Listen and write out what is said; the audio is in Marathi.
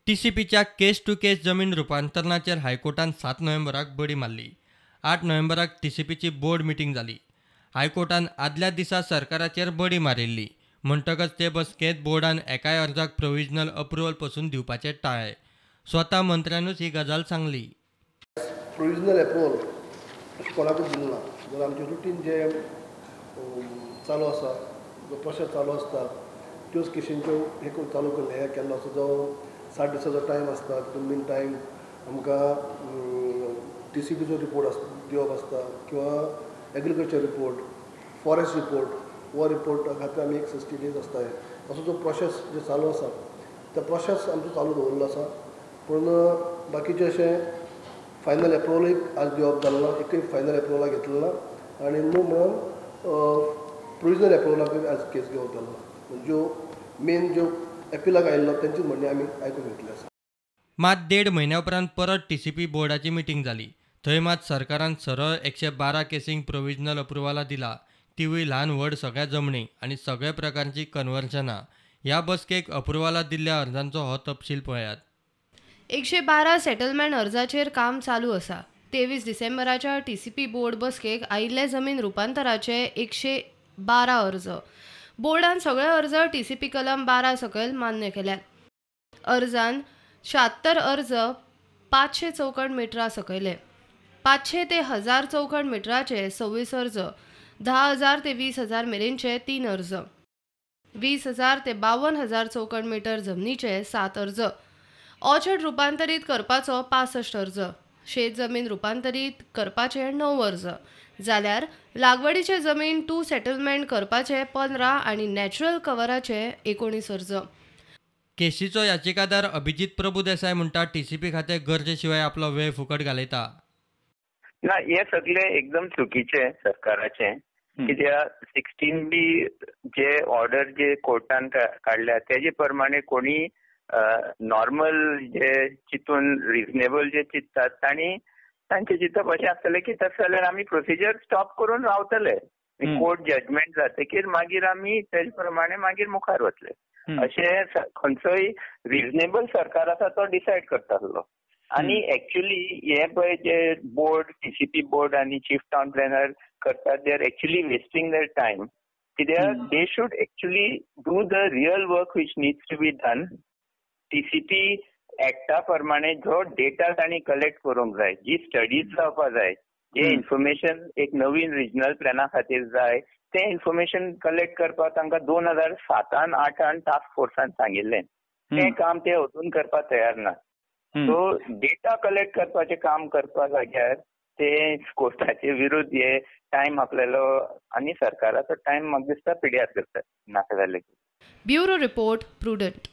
टीसीपीच्या केस टू केस जमीन रुपांतरणाचेर हायकोर्टान 7 नोव्हेंबराक बडी मारली. 8 नोव्हेंबराक टीसीपीची बोर्ड मिटींग जाली. हायकोर्टान आदल्या दिसा सरकाराचेर बडी मारिल्ली. म्हणटकच ते बसकेंत बोर्डान एकाय अर्जाक प्रोव्हिजनल अप्रुव्हल पसून दिवपाचें टाळ्ळें. स्वता मंत्र्यानूच ही गजाल सांगली. प्रोव्हिजनल अप्रुव्हल कोणाकूच दिलें ना. जर आमचें रुटीन जे चालू आसा, जो प्रोसेस चालू आसता त्योच केसींच्यो हे चालू केल्ले हे केल्लो आसा. जो 60 दिसाचो टायम आसता, तितून बीन टायम आमकां टीसीपीचो रिपोर्ट दिवप आसता किंवा एग्रीकल्चर रिपोर्ट, फॉरेस्ट रिपोर्ट, हो रिपोर्ट खातीर आमी एक 60 डेज आसताय. असो जो प्रोसेस जे चालू आसा तो प्रोसेस आमचो चालू दवरलो आसा. पूण बाकीचे अशें फायनल अप्रुवलूय आज दिवप जालें ना. एकूय फायनल अप्रुवला घेतलें ना आनी न्हू म्हणून प्रोव्हिजनल अप्रुवलाक आज केस घेवप जालो ना. ज्यो मेन ज्यो एपिलाक आयिल्लो तेंचीच म्हणणे आमी आयकून घेतली आसा. मात 1.5 म्हयन्या उपरांत परत टीसीपी बोर्डाची मिटींग जाली. थंय मात सरकारान सरळ 112 केसींक प्रोव्हिजनल अप्रुव्हला दिला. तिवूय ल्हान व्हड सगळ्या जमनींक आनी सगळे प्रकारची कन्वर्जनां. ह्या बसकेक अप्रुव्हला दिल्ल्या अर्जांचो हो तपशील पळयात. 112 सेटलमेंट अर्जाचेर काम चालू आसा. 23 डिसेंबराच्या टीसीपी बोर्ड बसकेक आयिल्ले जमीन रुपांतराचे 112 अर्ज. बोर्डान सगळे अर्ज टीसीपी कलम 12 सकयल मान्य केल्यात. अर्जान 76 अर्ज 500 चौखण मिटरा सकयले. 500 ते 1000 चौखण मिटराचे 26 अर्ज, 10,000 ते 20,000 मेरेनचे 3 अर्ज, 20,000 ते 52,000 चौखण मिटर जमनीचे 7 अर्ज, ऑर्चर्ड रुपांतरीत करपाचो 65 अर्ज, शेत जमीन रुपांतरीत करपाचे 9 अर्ज, जाल्यार लागवडीचे जमीन टू सेटलमेंट करपाचे 15 आनी नॅचरल कव्हराचे 19 अर्ज. केसीचो याचिकादार अभिजीत प्रभुदेसाय म्हणटा टीसीपी खातें गरजे शिवाय आपलो वेळ फुकट घालयता. ना, हे सगळे एकदम चुकीचे सरकाराचे. कित्याक 16B जे ऑर्डर जे कोर्टान काडल्या तेजे प्रमाणे कोणी नॉर्मल जे चिंतून रिजनेबल जे चिंततात तांचे चिंतप अशें आसतलें की तशें जाल्यार आमी प्रोसिजर स्टॉप करून रावतले. कोर्ट जजमेंट जातकीर मागीर आमी तेजे प्रमाणे मागीर मुखार वतले. अशें खंयचोय रिजनेबल सरकार आसा तो डिसायड करतालो. आनी एक्चुअली हे पळय जे बोर्ड, टीसीपी बोर्ड आनी चीफ टाउन प्लॅनर करतात, they are actually wasting their time. कित्याक they should actually do the real work which needs to be done. TCP एक्टा प्रमाणे जो डेटा तांणी कलेक्ट करूंक जाय, जी स्टडीज जावपाक जाय, जे इन्फॉर्मेशन एक नवीन रिजनल प्लॅना खातीर जाय, ते इन्फॉर्मेशन कलेक्ट करपाक तांकां 2007-08 टास्क फोर्सान सांगिल्लें. तें काम ते अजून करपाक तयार ना. सो डेटा कलेक्ट करपाचें काम करपा जाग्यार ते कोर्टाचे विरुद्ध हे टायम आपल्यालो आनी सरकाराचो टायम म्हाका दिसता पिड्यार करतात नाका जालें. Bureau report prudent.